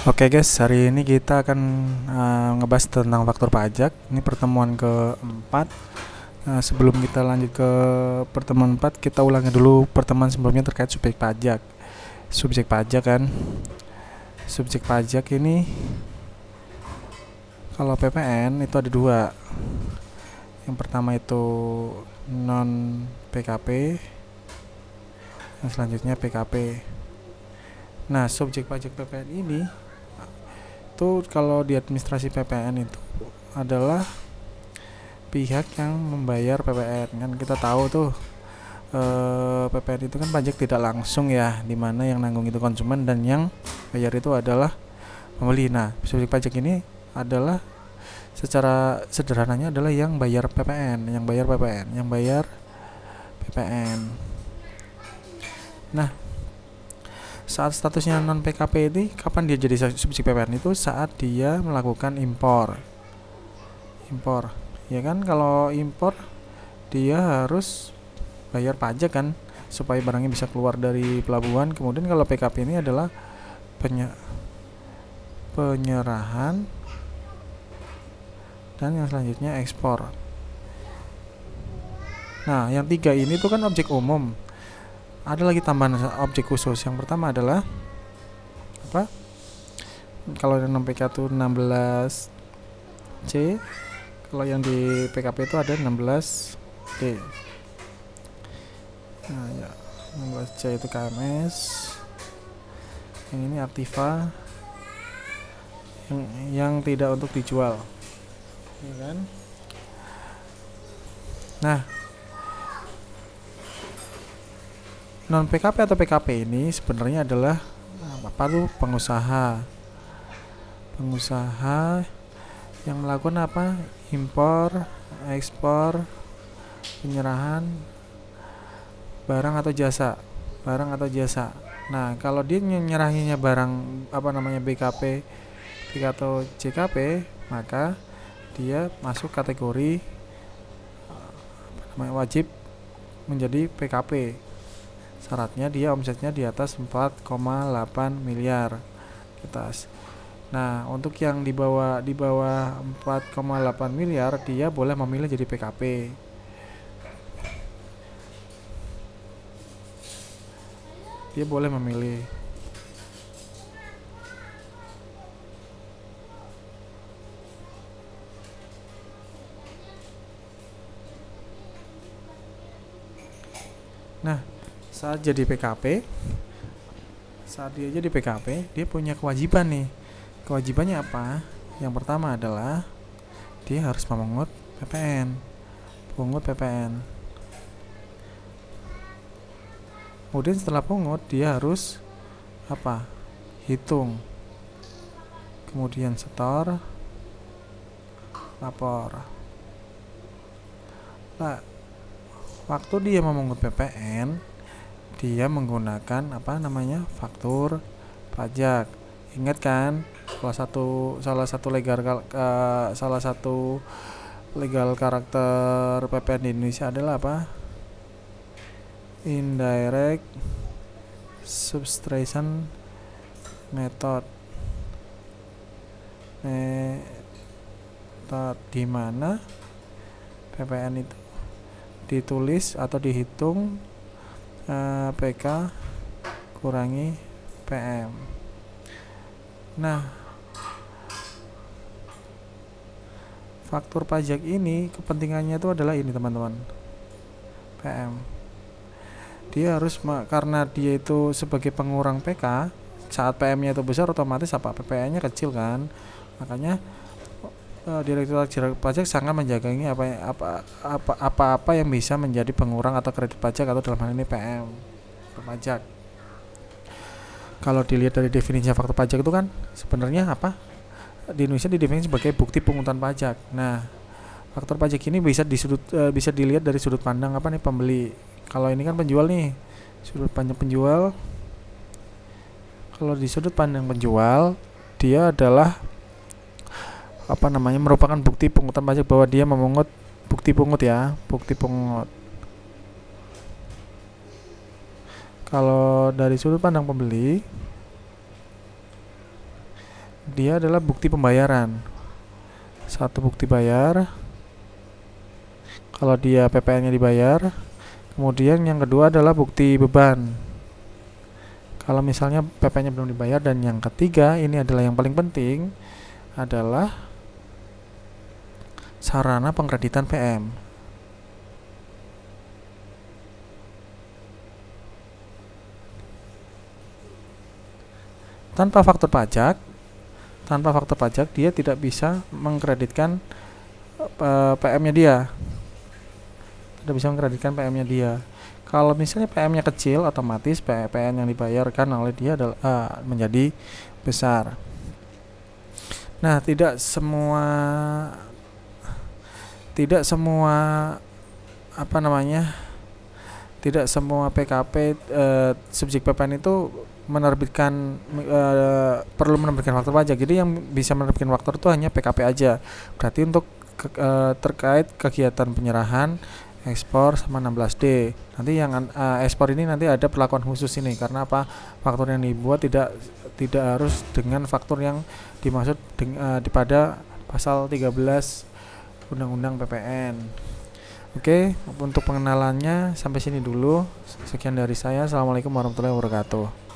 Oke guys, hari ini kita akan ngebahas tentang faktor pajak. Ini pertemuan keempat. Sebelum kita lanjut ke pertemuan 4, kita ulangi dulu pertemuan sebelumnya terkait subjek pajak. Subjek pajak kan. Subjek pajak ini kalau PPN itu ada dua. Yang pertama itu non PKP, yang selanjutnya PKP. Nah, subjek pajak PPN ini itu kalau di administrasi PPN itu adalah pihak yang membayar PPN. Kan kita tahu tuh PPN itu kan pajak tidak langsung ya, dimana yang nanggung itu konsumen dan yang bayar itu adalah pembeli. Nah, subjek pajak ini adalah secara sederhananya adalah yang bayar PPN, yang bayar PPN, yang bayar PPN. Nah, saat statusnya non PKP ini kapan dia jadi subsidi PPN? Itu saat dia melakukan impor ya kan. Kalau impor dia harus bayar pajak kan, supaya barangnya bisa keluar dari pelabuhan. Kemudian kalau PKP ini adalah penyerahan dan yang selanjutnya ekspor. Nah, yang tiga ini tuh kan objek umum. Ada lagi tambahan objek khusus. Yang pertama adalah apa? Kalau yang non PK itu 16C, kalau yang di PKP itu ada 16D. Nah, ya, 16C itu KMS. Yang ini aktiva, yang tidak untuk dijual, ya kan? Nah, non PKP atau PKP ini sebenarnya adalah apa tuh? Pengusaha yang melakukan apa? Impor, ekspor, penyerahan barang atau jasa. Nah, kalau dia nyerahinnya barang BKP atau JKP, maka dia masuk kategori wajib menjadi PKP. Syaratnya dia omsetnya di atas 4,8 miliar ke atas. Nah, untuk yang di bawah 4,8 miliar dia boleh memilih jadi PKP. Dia boleh memilih. Nah, saat dia jadi PKP, dia punya kewajiban nih. Kewajibannya apa? Yang pertama adalah dia harus memungut PPN. Kemudian setelah pungut dia harus apa? Hitung. Kemudian setor, lapor. Nah, waktu dia memungut PPN, dia menggunakan faktur pajak. Ingat kan, salah satu legal karakter PPN di Indonesia adalah apa? Indirect subtraction method, di mana PPN itu ditulis atau dihitung PK kurangi PM. Nah, faktur pajak ini kepentingannya itu adalah ini teman-teman, PM. Dia harus karena dia itu sebagai pengurang PK, saat PM-nya itu besar otomatis PPN-nya kecil kan. Makanya Direktorat Jenderal Pajak sangat menjaga ini apa yang bisa menjadi pengurang atau kredit pajak, atau dalam hal ini PM pajak. Kalau dilihat dari definisi faktor pajak itu kan sebenarnya apa? Di Indonesia didefinisi sebagai bukti pungutan pajak. Nah, faktor pajak ini bisa dilihat dari sudut pandang pembeli. Kalau ini kan penjual nih, sudut pandang penjual. Kalau di sudut pandang penjual, dia adalah merupakan bukti pungutan pajak bahwa dia memungut bukti pungut. Kalau dari sudut pandang pembeli, dia adalah bukti pembayaran. Satu bukti bayar kalau dia PPN-nya dibayar. Kemudian yang kedua adalah bukti beban kalau misalnya PPN-nya belum dibayar. Dan yang ketiga, ini adalah yang paling penting, adalah sarana pengkreditan PM. Tanpa faktur pajak dia tidak bisa mengkreditkan PM-nya dia. Tidak bisa mengkreditkan PM-nya dia. Kalau misalnya PM-nya kecil, otomatis PPN yang dibayarkan oleh dia adalah menjadi besar. Nah, tidak semua tidak semua PKP subjek PPN itu perlu menerbitkan faktur pajak. Jadi yang bisa menerbitkan faktur itu hanya PKP aja. Berarti untuk terkait kegiatan penyerahan, ekspor sama 16D. Nanti yang ekspor ini nanti ada perlakuan khusus ini, karena apa? Faktur yang dibuat tidak harus dengan faktur yang dimaksud pada pasal 13 Undang-Undang PPN. Oke, untuk pengenalannya sampai sini dulu. Sekian dari saya. Assalamualaikum warahmatullahi wabarakatuh.